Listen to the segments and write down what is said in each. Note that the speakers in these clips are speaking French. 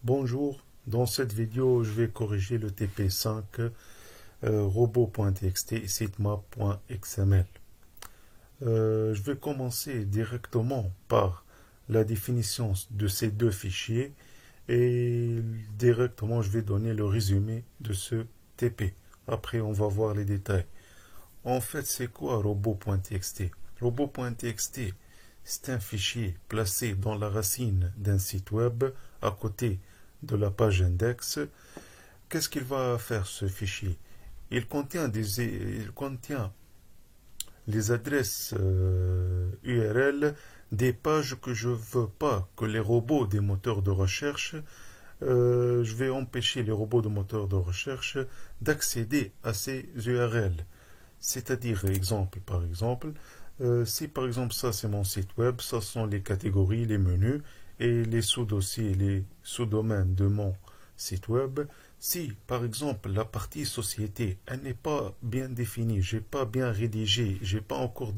Bonjour, dans cette vidéo je vais corriger le TP5 robot.txt et sitemap.xml. Je vais commencer directement par la définition de ces deux fichiers et directement je vais donner le résumé de ce TP. Après on va voir les détails. En fait, c'est quoi robot.txt? Robot.txt, c'est un fichier placé dans la racine d'un site web à côté de la page index. Qu'est-ce qu'il va faire ce fichier? Il contient les adresses URL des pages que je ne veux pas que les robots des moteurs de recherche, je vais empêcher les robots de moteurs de recherche d'accéder à ces URL. C'est-à-dire, par exemple, si par exemple ça c'est mon site web, ça sont les catégories, les menus et les sous-dossiers, les sous-domaines de mon site web. Si par exemple la partie société, elle n'est pas bien définie, j'ai pas bien rédigé, j'ai pas encore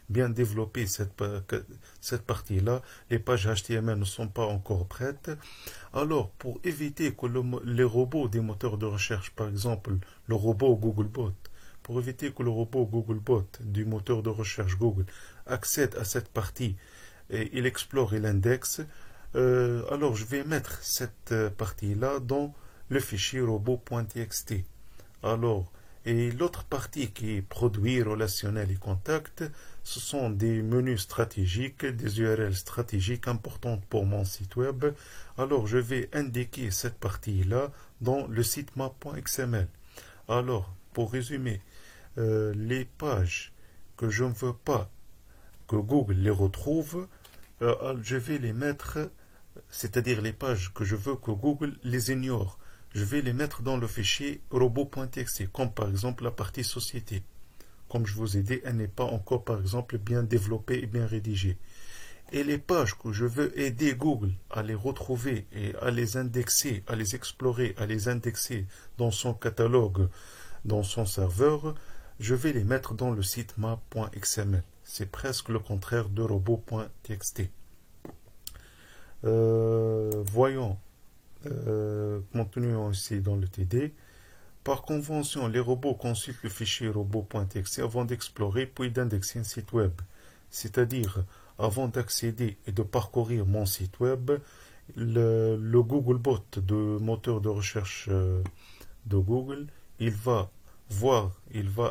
bien développé cette partie-là, les pages HTML ne sont pas encore prêtes. Alors, pour éviter que les robots des moteurs de recherche, par exemple le robot Googlebot, pour éviter que le robot Googlebot du moteur de recherche Google accède à cette partie et il explore et l'indexe, alors je vais mettre cette partie-là dans le fichier robot.txt. Alors, et l'autre partie qui est produit, relationnel et contact, ce sont des menus stratégiques, des URL stratégiques importantes pour mon site web. Alors, je vais indiquer cette partie-là dans le sitemap.xml. Alors, pour résumer, les pages que je ne veux pas que Google les retrouve, je vais les mettre, c'est-à-dire les pages que je veux que Google les ignore, je vais les mettre dans le fichier robot.txt, comme par exemple la partie société. Comme je vous ai dit, elle n'est pas encore par exemple bien développée et bien rédigée. Et les pages que je veux aider Google à les retrouver et à les indexer, à les explorer, à les indexer dans son catalogue, dans son serveur, je vais les mettre dans le sitemap.xml. C'est presque le contraire de robot.txt. Voyons, continuons ici dans le TD. Par convention, les robots consultent le fichier robot.txt avant d'explorer puis d'indexer un site web. C'est-à-dire, avant d'accéder et de parcourir mon site web, le Googlebot de moteur de recherche de Google, il va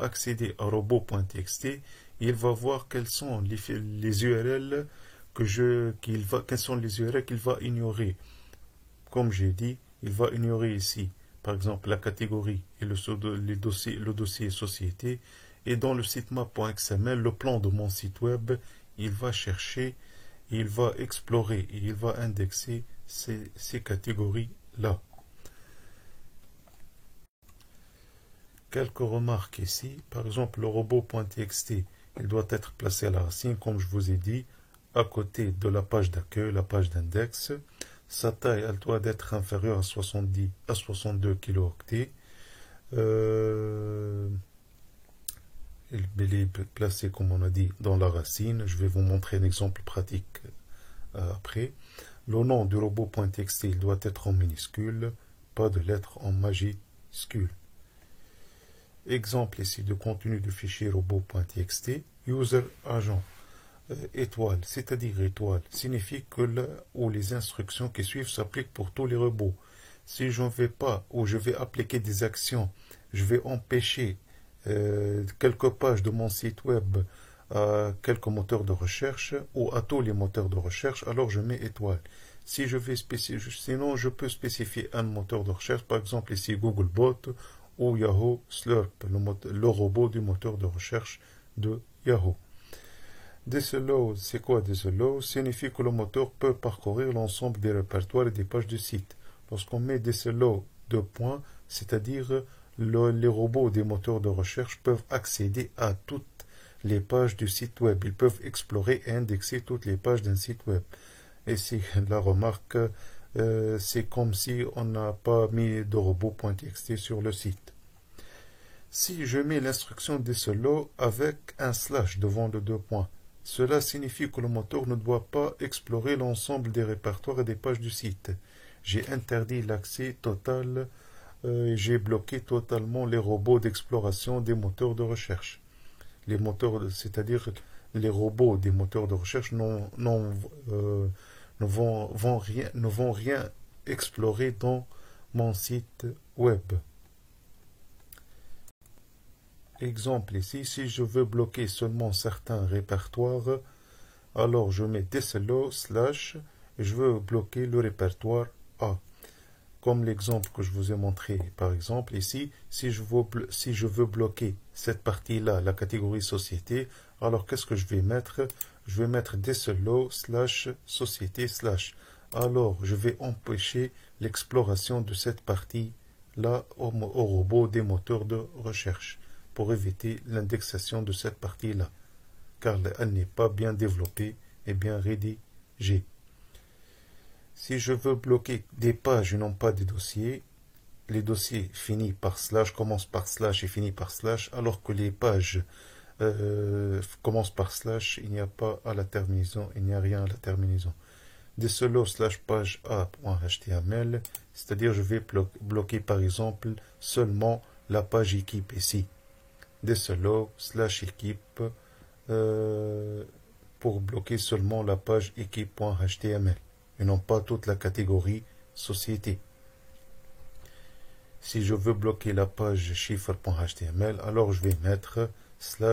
accéder à robot.txt, il va voir quelles sont les URL quelles sont les URL qu'il va ignorer. Comme j'ai dit, il va ignorer ici, par exemple, la catégorie et le dossier société. Et dans le sitemap.xml, le plan de mon site web, il va chercher, il va explorer et il va indexer ces catégories-là. Quelques remarques ici. Par exemple, le robot.txt, il doit être placé à la racine, comme je vous ai dit, à côté de la page d'accueil, la page d'index. Sa taille, elle doit être inférieure à 62 kilooctets. Il est placé, comme on a dit, dans la racine. Je vais vous montrer un exemple pratique après. Le nom du robot.txt, il doit être en minuscule, pas de lettres en majuscule. Exemple ici de contenu du fichier robot.txt, user agent. Étoile, c'est-à-dire étoile, signifie que les instructions qui suivent s'appliquent pour tous les robots. Si je ne vais pas, ou je vais appliquer des actions, je vais empêcher quelques pages de mon site web à quelques moteurs de recherche ou à tous les moteurs de recherche, alors je mets étoile. Si je vais sinon je peux spécifier un moteur de recherche, par exemple ici Googlebot ou Yahoo Slurp, le robot du moteur de recherche de Yahoo. Disallow, c'est quoi disallow? Signifie que le moteur peut parcourir l'ensemble des répertoires et des pages du site. Lorsqu'on met disallow deux points, c'est-à-dire les robots des moteurs de recherche peuvent accéder à toutes les pages du site web. Ils peuvent explorer et indexer toutes les pages d'un site web. Et si la remarque, c'est comme si on n'a pas mis de robot.txt sur le site. Si je mets l'instruction disallow avec un slash devant le deux points, cela signifie que le moteur ne doit pas explorer l'ensemble des répertoires et des pages du site. j'ai interdit l'accès total, j'ai bloqué totalement les robots d'exploration des moteurs de recherche. Les moteurs, c'est-à-dire les robots des moteurs de recherche ne vont rien explorer dans mon site web. Exemple ici, si je veux bloquer seulement certains répertoires, alors je mets // et je veux bloquer le répertoire A. Comme l'exemple que je vous ai montré, par exemple, ici, si je veux bloquer cette partie-là, la catégorie société, alors qu'est-ce que je vais mettre? Je vais mettre // société /. Alors, je vais empêcher l'exploration de cette partie-là au robot des moteurs de recherche pour éviter l'indexation de cette partie-là, car elle n'est pas bien développée et bien rédigée. Si je veux bloquer des pages et non pas des dossiers, les dossiers finissent par / commencent par / et finissent par /, alors que les pages commencent par /, il n'y a pas à la terminaison, il n'y a rien à la terminaison. /page a.html, c'est-à-dire je vais bloquer par exemple seulement la page équipe ici. /équipe pour bloquer seulement la page équipe.html et non pas toute la catégorie société. Si je veux bloquer la page chiffre.html, alors je vais mettre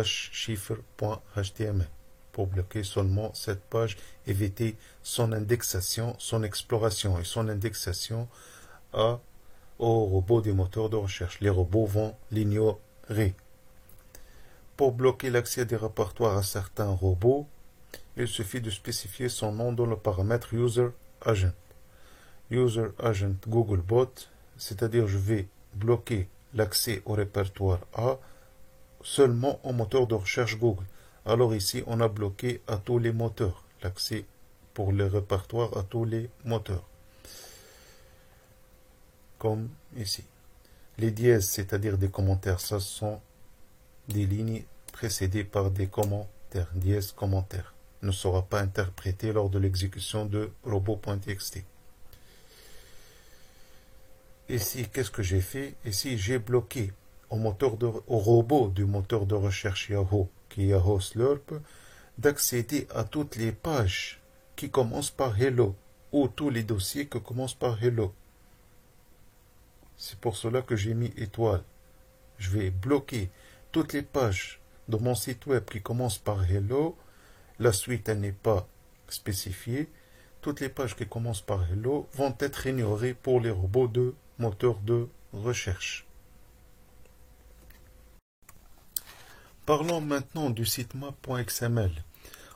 /chiffre.html pour bloquer seulement cette page, éviter son indexation, son exploration et son indexation au robot des moteurs de recherche. Les robots vont l'ignorer. Pour bloquer l'accès des répertoires à certains robots, il suffit de spécifier son nom dans le paramètre User Agent. User Agent Googlebot, c'est-à-dire je vais bloquer l'accès au répertoire A seulement au moteur de recherche Google. Alors ici, on a bloqué à tous les moteurs, l'accès pour les répertoires à tous les moteurs. Comme ici. Les dièses, c'est-à-dire des commentaires, ça sont des lignes précédées par des commentaires. Dièse commentaire ne sera pas interprété lors de l'exécution de robot.txt. Ici, qu'est-ce que j'ai fait? Ici, j'ai bloqué au robot du moteur de recherche Yahoo, qui est Yahoo Slurp, d'accéder à toutes les pages qui commencent par Hello, ou tous les dossiers qui commencent par Hello. C'est pour cela que j'ai mis étoile. Je vais bloquer toutes les pages de mon site web qui commencent par Hello. La suite, elle n'est pas spécifiée. Toutes les pages qui commencent par Hello vont être ignorées pour les robots de moteur de recherche. Parlons maintenant du sitemap.xml.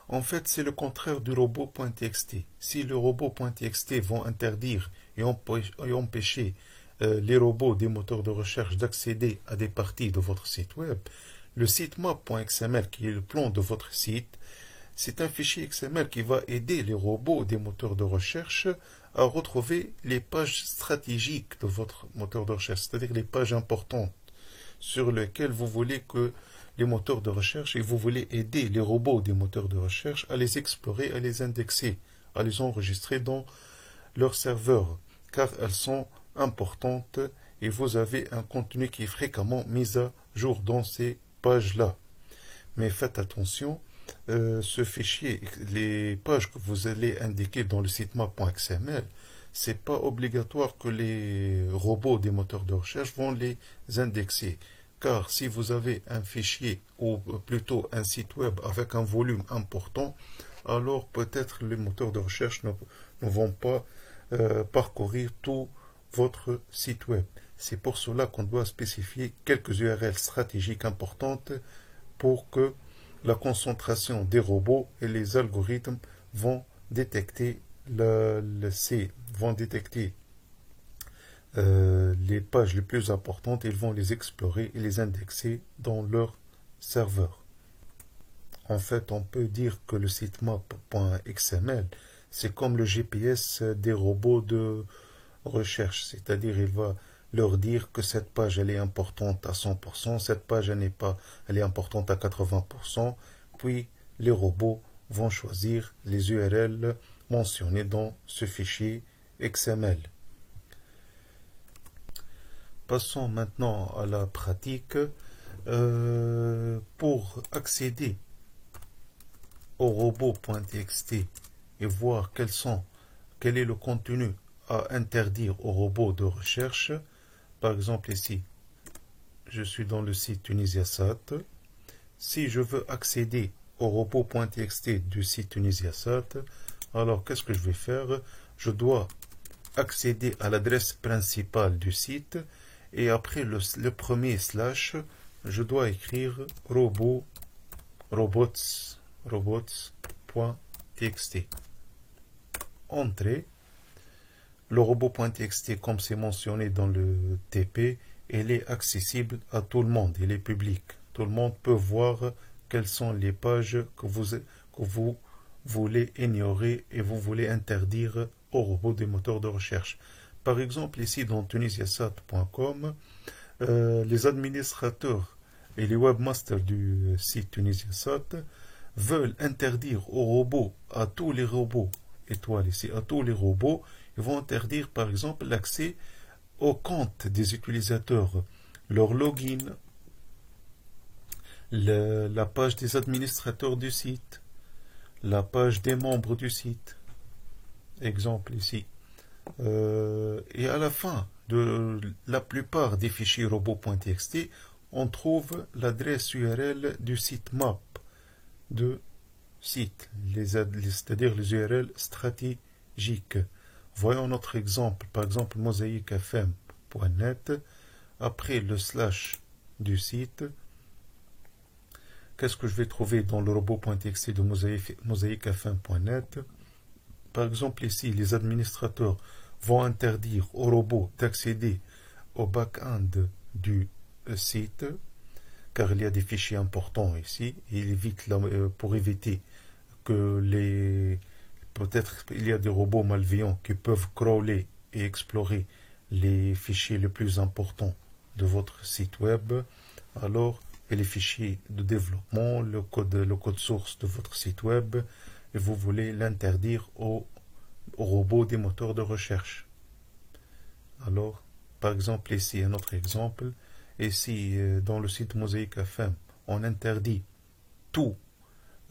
En fait, c'est le contraire du robot.txt. Si le robot.txt vont interdire et empêcher les robots des moteurs de recherche d'accéder à des parties de votre site web, le sitemap.xml, qui est le plan de votre site, c'est un fichier XML qui va aider les robots des moteurs de recherche à retrouver les pages stratégiques de votre moteur de recherche, c'est-à-dire les pages importantes sur lesquelles vous voulez que les moteurs de recherche et vous voulez aider les robots des moteurs de recherche à les explorer, à les indexer, à les enregistrer dans leur serveur, car elles sont importantes et vous avez un contenu qui est fréquemment mis à jour dans ces pages-là. Mais faites attention, ce fichier, les pages que vous allez indiquer dans le sitemap.xml, c'est pas obligatoire que les robots des moteurs de recherche vont les indexer. Car si vous avez un fichier ou plutôt un site web avec un volume important, alors peut-être les moteurs de recherche ne vont pas parcourir tout votre site web. C'est pour cela qu'on doit spécifier quelques URL stratégiques importantes pour que la concentration des robots et les algorithmes vont détecter les pages les plus importantes, ils vont les explorer et les indexer dans leur serveur. En fait, on peut dire que le sitemap.xml, c'est comme le GPS des robots de recherche, c'est-à-dire il va leur dire que cette page elle est importante à 100%, cette page elle est importante à 80%, puis les robots vont choisir les URL mentionnées dans ce fichier XML. Passons maintenant à la pratique. Pour accéder au robot.txt et voir quel est le contenu à interdire au robot de recherche. Par exemple ici, je suis dans le site Tunisiasat. Si je veux accéder au robot.txt du site Tunisiasat, alors qu'est-ce que je vais faire? Je dois accéder à l'adresse principale du site et après le premier slash, je dois écrire robots.txt. Entrée. Le robot.txt, comme c'est mentionné dans le TP, il est accessible à tout le monde, il est public. Tout le monde peut voir quelles sont les pages que vous voulez ignorer et vous voulez interdire au robot des moteurs de recherche. Par exemple, ici dans tunisiasat.com, les administrateurs et les webmasters du site Tunisiasat veulent interdire aux robots, à tous les robots, étoile ici, à tous les robots, ils vont interdire par exemple l'accès au compte des utilisateurs, leur login, la page des administrateurs du site, la page des membres du site. Exemple ici. Et à la fin de la plupart des fichiers robots.txt, on trouve l'adresse URL du site map de site, c'est-à-dire les URL stratégiques. Voyons notre exemple, par exemple mosaicfm.net, après le slash du site. Qu'est-ce que je vais trouver dans le robot.txt de mosaicfm.net? Par exemple ici, les administrateurs vont interdire au robot d'accéder au back-end du site, car il y a des fichiers importants ici, et pour éviter que peut-être il y a des robots malveillants qui peuvent crawler et explorer les fichiers les plus importants de votre site web, alors et les fichiers de développement, le code source de votre site web, et vous voulez l'interdire aux robots des moteurs de recherche. Alors, par exemple, ici, un autre exemple, ici, dans le site Mosaic FM, on interdit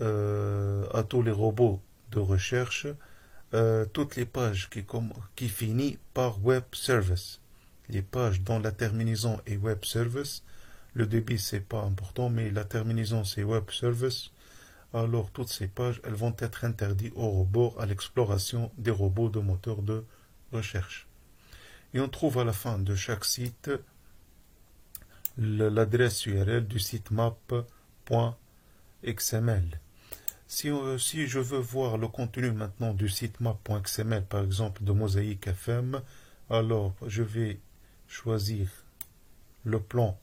à tous les robots de recherche, toutes les pages qui finissent par web service. Les pages dont la terminaison est web service, le débit c'est pas important, mais la terminaison c'est web service. Alors toutes ces pages, elles vont être interdites aux robots à l'exploration des robots de moteurs de recherche. Et on trouve à la fin de chaque site l'adresse URL du site map.xml. Si je veux voir le contenu maintenant du site map.xml, par exemple de Mosaic FM, alors je vais choisir le plan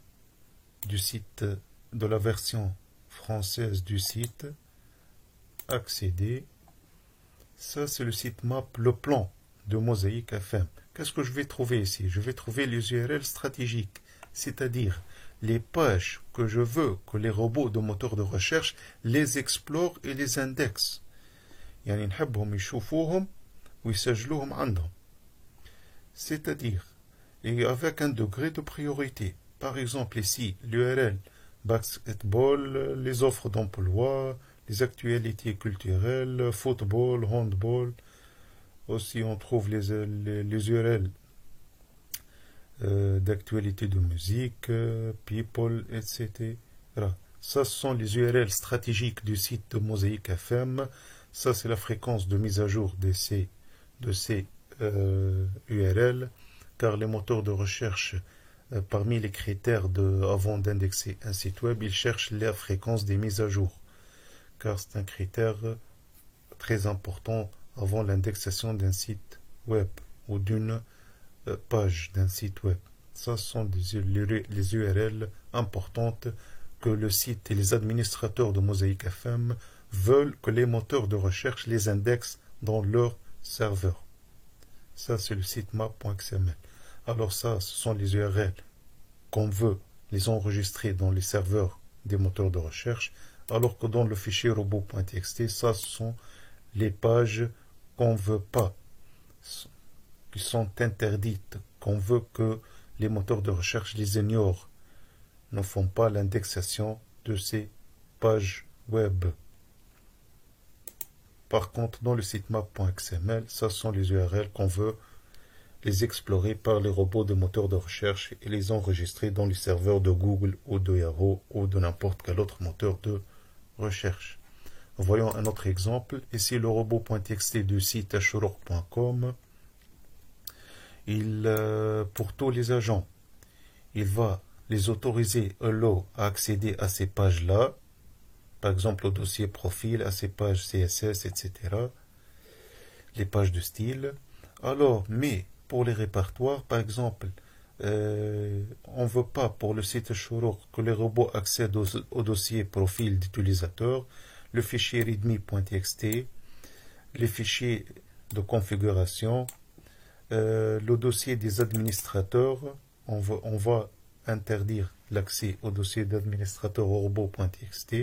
du site, de la version française du site, accéder. Ça c'est le site map, le plan de Mosaic FM. Qu'est-ce que je vais trouver ici? Je vais trouver les URL stratégiques, c'est-à-dire les pages que je veux que les robots de moteurs de recherche les explorent et les indexent. يعني نحبهم يشوفوهم ويسجلوهم عندهم. C'est-à-dire, et avec un degré de priorité. Par exemple ici, l'URL basketball, les offres d'emploi, les actualités culturelles, football, handball. Aussi, on trouve les URL d'actualité de musique, people, etc. Ça, ce sont les URL stratégiques du site de Mosaic FM. Ça, c'est la fréquence de mise à jour de ces URL, car les moteurs de recherche, parmi les critères avant d'indexer un site web, ils cherchent la fréquence des mises à jour, car c'est un critère très important avant l'indexation d'un site web ou d'une page d'un site web. Ça sont les URL importantes que le site et les administrateurs de Mosaic FM veulent que les moteurs de recherche les indexent dans leur serveur. Ça, c'est le site map.xml. Alors ça, ce sont les URL qu'on veut les enregistrer dans les serveurs des moteurs de recherche, alors que dans le fichier robot.txt, ça, ce sont les pages qu'on ne veut pas, qui sont interdites, qu'on veut que les moteurs de recherche les ignorent, ne font pas l'indexation de ces pages web. Par contre, dans le sitemap.xml, ça sont les URL qu'on veut les explorer par les robots de moteurs de recherche et les enregistrer dans les serveurs de Google ou de Yahoo ou de n'importe quel autre moteur de recherche. Voyons un autre exemple. Ici, le robot.txt du site ashurok.com. Pour tous les agents, il va les autoriser à accéder à ces pages-là, par exemple au dossier profil, à ces pages CSS, etc., les pages de style. Alors, mais pour les répertoires, par exemple, on ne veut pas pour le site Ashurok que les robots accèdent au dossier profil d'utilisateur, le fichier readme.txt, les fichiers de configuration, le dossier des administrateurs. On va interdire l'accès au dossier d'administrateur au robot.txt,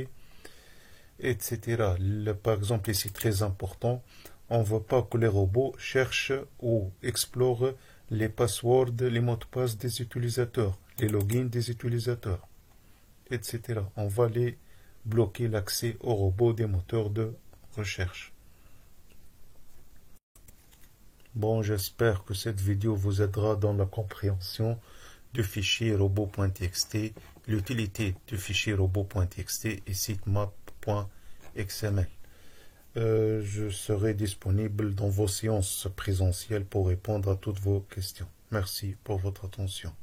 etc. Par exemple, ici, très important, on ne veut pas que les robots cherchent ou explorent les passwords, les mots de passe des utilisateurs, les logins des utilisateurs, etc. On va les bloquer l'accès aux robots des moteurs de recherche. Bon, j'espère que cette vidéo vous aidera dans la compréhension du fichier robot.txt, l'utilité du fichier robot.txt et sitemap.xml. Je serai disponible dans vos séances présentielles pour répondre à toutes vos questions. Merci pour votre attention.